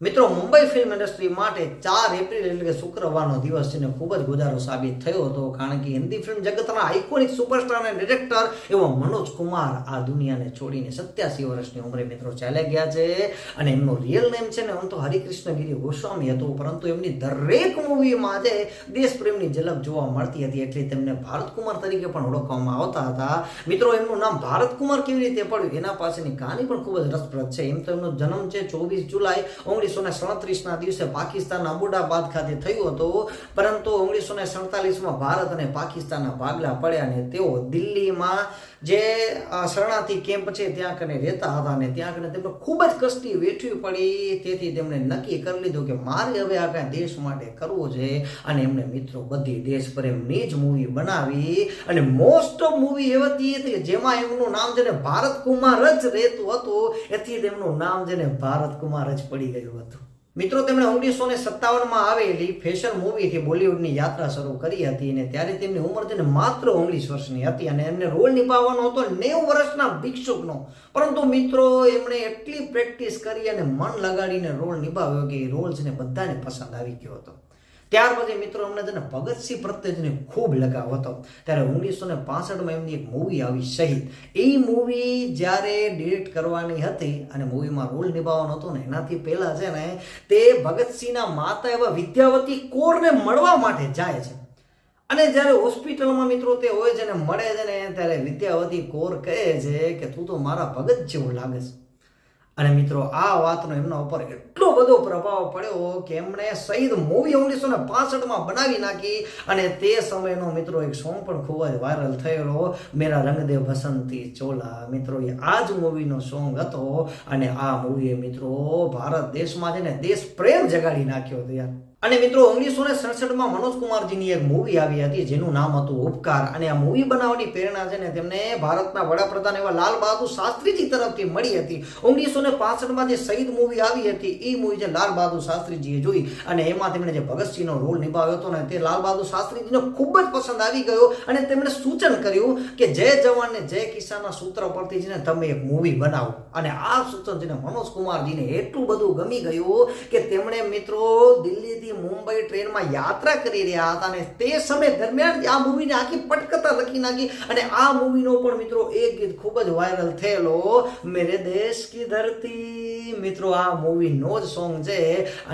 મિત્રો Mumbai film industry માટે 4 April એટલે કે શુક્રવારનો દિવસ છે ને ખૂબ જ ગુજારો સાબિત થયો હતો, કારણ કે હિન્દી ફિલ્મ જગતના આઇકોનિક સુપરસ્ટાર અને ડિરેક્ટર એવા મનોજ કુમાર આ દુનિયાને છોડીને 87 વર્ષની ઉંમરે મિત્રો ચાલ્યા ગયા છે. અને એમનો રિયલ નેમ છે ને આમ તો હરિકૃષ્ણ ગિરી ગોસ્વામી હતું, પરંતુ એમની દરેક મૂવીમાં જે દેશપ્રેમની ઝલક જોવા મળતી હતી એટલે તેમને ભારત કુમાર તરીકે પણ ઓળખવામાં આવતા હતા. મિત્રો એમનું નામ ભારત કુમાર કેવી રીતે પડ્યું એના પાછળની કહાની પણ ખૂબ જ રસપ્રદ છે. એમ તો એમનો જન્મ છે 24 જુલાઈ 1937 દિવસે પાકિસ્તાનના અબુડાબાદ ખાતે થયું હતું, પરંતુ 1947માં ભારત અને પાકિસ્તાનના ભાગલા પડ્યા અને તેઓ દિલ્હીમાં જે શરણાર્થી કેમ્પ છે ત્યાં કને રહેતા હતા અને ત્યાં કને તેમને ખૂબ જ કષ્ટી વેઠવી પડી. તેથી તેમણે નક્કી કરી લીધું કે મારે હવે આ કાંઈ દેશ માટે કરવું છે, અને એમણે મિત્રો બધી દેશપ્રેમની જ મૂવી બનાવી. અને મોસ્ટ ઓફ મૂવી એવી હતી કે જેમાં એમનું નામ છે ને ભારત કુમાર જ રહેતું હતું, એથી તેમનું નામ છે ને ભારત કુમાર જ પડી ગયું હતું. મિત્રો તેમણે 1957માં આવેલી ફેશન મૂવીથી બોલિવૂડની યાત્રા શરૂ કરી હતી અને ત્યારે તેમની ઉંમર છે ને માત્ર 19 વર્ષની હતી અને એમને રોલ નિભાવવાનો હતો 90 વર્ષના ભિક્ષુકનો. પરંતુ મિત્રો એમણે એટલી પ્રેક્ટિસ કરી અને મન લગાડીને રોલ નિભાવ્યો કે એ રોલ છે ને બધાને પસંદ આવી ગયો હતો. ત્યાર પછી મિત્રો અમને છે ને ભગતસિંહ પ્રત્યે ખૂબ લગાવ હતો. ત્યારે 1965માં એમની એક મૂવી આવી શહીદ. એ મૂવી જ્યારે ડિરેક્ટ કરવાની હતી અને મૂવીમાં રોલ નિભાવવાનો હતો ને એનાથી પહેલા છે ને તે ભગતસિંહના માતા એવા વિદ્યાવતી કૌરને મળવા માટે જાય છે. અને જ્યારે હોસ્પિટલમાં મિત્રો તે હોય છે ને મળે છે ને ત્યારે વિદ્યાવતી કૌર કહે છે કે તું તો મારા ભગત જેવો લાગે છે. અને મિત્રો આ વાતનો એમના ઉપર એટલો બધો પ્રભાવ પડ્યો કે એમણે શહીદ મૂવી 1965માં બનાવી નાખી. અને તે સમયનો મિત્રો એક સોંગ પણ ખૂબ જ વાયરલ થયેલો, મેરા રંગ દે બસંતી ચોલા. મિત્રો એ આ જ મૂવીનો સોંગ હતો અને આ મૂવીએ મિત્રો ભારત દેશમાં છે ને દેશ પ્રેમ જગાડી નાખ્યો હતો યાર. અને મિત્રો 1967માં મનોજ કુમારજીની એક મૂવી આવી હતી જેનું નામ હતું ઉપકાર. અને આ મૂવી બનાવવાની પ્રેરણા છે ને તેમને ભારતના વડાપ્રધાન એવા લાલ બહાદુર શાસ્ત્રીજી તરફથી મળી હતી. 1965માં જે શહીદ મૂવી આવી હતી એ મૂવી જે લાલ બહાદુર શાસ્ત્રીજીએ જોઈ અને એમાં તેમણે જે ભગતસિંહનો રોલ નિભાવ્યો હતો ને તે લાલ બહાદુર શાસ્ત્રીજીને ખૂબ જ પસંદ આવી ગયો અને તેમણે સૂચન કર્યું કે જય જવાન ને જય કિસાનના સૂત્ર પરથી છે ને તમે એક મૂવી બનાવો. અને આ સૂચન છે ને મનોજ કુમારજીને એટલું બધું ગમી ગયું કે તેમણે મિત્રો દિલ્હીથી મુંબઈ ટ્રેનમાં યાત્રા કરી રહ્યા હતા અને તે સમય દરમિયાન આ મૂવીને આખી પટકથા લખી નાખી. અને આ મૂવીનો પણ મિત્રો એક ગીત ખૂબ જ વાયરલ થયેલો, મેરે દેશ કી ધરતી. મિત્રો આ મૂવીનો જ સોંગ છે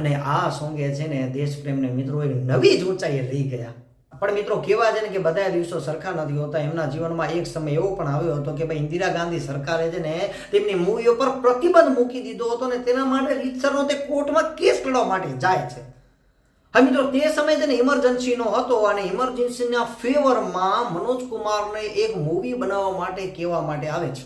અને આ સોંગે છે ને દેશ પ્રેમને મિત્રો એક નવી જ ઊંચાઈએ લઈ ગયા. પણ મિત્રો કહેવાય છે ને કે બધા દિવસો સરખા નથી હોતા. એમના જીવનમાં એક સમય એવો પણ આવ્યો હતો કે ભાઈ ઇન્દિરા ગાંધી સરકારે છે ને તેમની મૂવીઓ પર પ્રતિબંધ મૂકી દીધો હતો અને તેના માટે રીતસરનો તે કોર્ટમાં કેસ લડવા માટે જાય છે. હા મિત્રો તે સમય છે ને ઇમરજન્સીનો હતો અને ઇમરજન્સીના ફેવરમાં મનોજ કુમારને એક મૂવી બનાવવા માટે કહેવા માટે આવે છે,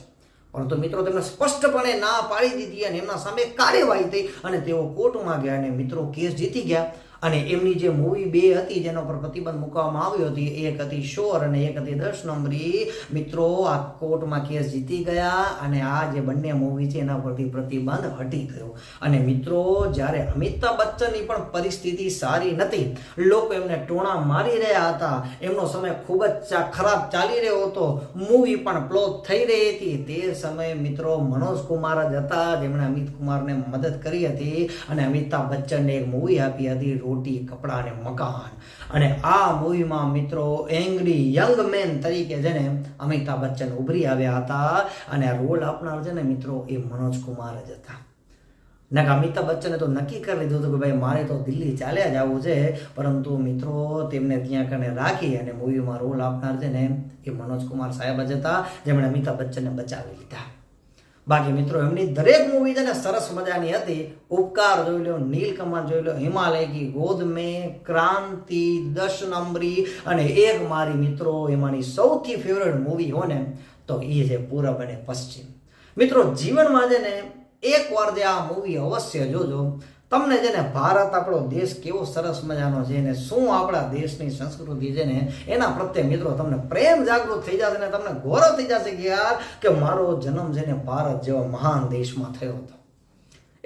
પરંતુ મિત્રો તેમને સ્પષ્ટપણે ના પાડી દીધી અને એમના સામે કાર્યવાહી થઈ અને તેઓ કોર્ટમાં ગયા અને મિત્રો કેસ જીતી ગયા. અને એમની જે મૂવી બે હતી જેના પર પ્રતિબંધ મૂકવામાં આવ્યો હતી, એક હતી શોર અને એક હતી 10 નંબરી. મિત્રો આ કોર્ટમાં કેસ જીતી ગયા અને આ જે બંને મૂવી છે એના પરથી પ્રતિબંધ હટી ગયો. અને મિત્રો જ્યારે અમિતાભ બચ્ચનની પણ પરિસ્થિતિ સારી નથી, લોકો એમને ટોણા મારી રહ્યા હતા, એમનો સમય ખૂબ જ ખરાબ ચાલી રહ્યો હતો, મૂવી પણ ફ્લોપ થઈ રહી હતી, તે સમયે મિત્રો મનોજ કુમાર જ હતા જેમણે અમિત કુમારને મદદ કરી હતી અને અમિતાભ બચ્ચનને એક મૂવી આપી હતી રોટી કપડા અને મકાન. અને આ મૂવીમાં મિત્રો એંગ્રી યંગ મેન તરીકે છે ને અમિતાભ બચ્ચન ઉભરી આવ્યા હતા અને આ રોલ આપનાર છે ને મિત્રો એ મનોજ કુમાર જ હતા. ના અમિતાભ બચ્ચને તો નક્કી કરી લીધું હતું કે ભાઈ મારે તો દિલ્હી ચાલ્યા જવું છે, પરંતુ મિત્રો તેમને ત્યાં કને રાખી અને મૂવીમાં રોલ આપનાર છે ને એ મનોજ કુમાર સાહેબ જ હતા જેમણે અમિતાભ બચ્ચનને બચાવી લીધા. બાકી મિત્રો એમની દરેક મૂવી છે ને સરસ મજાની હતી. ઉપકાર જોઈ લો, નીલકમલ જોઈ લો, હિમાલય કી ગોદ મેં, ક્રાંતિ, 10 નંબરી અને એક મારી મિત્રો એમાંની સૌથી ફેવરેટ મૂવી હોય ને તો એ છે પૂરબ અને પશ્ચિમ. મિત્રો જીવનમાં છે ને એકવાર જે આ મૂવી અવશ્ય જોજો. તમને છે ને ભારત આપણો દેશ કેવો સરસ મજાનો છે ને શું આપણા દેશની સંસ્કૃતિ છે ને એના પ્રત્યે મિત્રો તમને પ્રેમ જાગૃત થઈ જશે ને તમને ગૌરવ થઈ જશે કે યાર કે મારો જન્મ છે ને ભારત જેવા મહાન દેશમાં થયો હતો.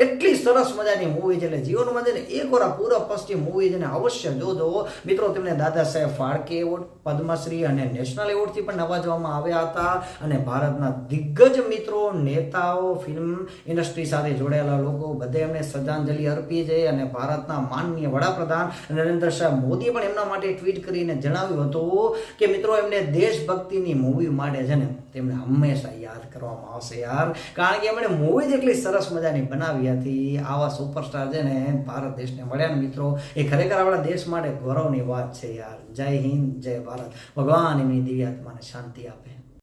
એટલી સરસ મજાની મૂવી છે એટલે જીવનમાં છે ને એકવાર આ પૂર્વ પશ્ચિમ મૂવી છે ને અવશ્ય જોજો મિત્રો. તેમને દાદા સાહેબ ફાળકે એવોર્ડ, પદ્મશ્રી અને નેશનલ એવોર્ડથી પણ નવાજવામાં આવ્યા હતા અને ભારતના દિગ્ગજ મિત્રો, નેતાઓ, ફિલ્મ ઇન્ડસ્ટ્રી સાથે જોડાયેલા લોકો બધે એમને શ્રદ્ધાંજલિ અર્પી છે અને ભારતના માનનીય વડાપ્રધાન નરેન્દ્ર સાહેબ મોદીએ પણ એમના માટે ટ્વીટ કરીને જણાવ્યું હતું કે મિત્રો એમને દેશભક્તિની મૂવી માટે છે ને તેમને હંમેશા યાદ કરવામાં આવશે યાર, કારણ કે એમણે મૂવી જ એટલી સરસ મજાની બનાવી હતી. આવા સુપરસ્ટાર છે ને ભારત દેશને મળ્યા ને મિત્રો, એ ખરેખર આપણા દેશ માટે ગૌરવની વાત છે યાર. જય હિન્દ, જય ભારત. ભગવાન એમની દિવ્ય આત્માને શાંતિ આપે.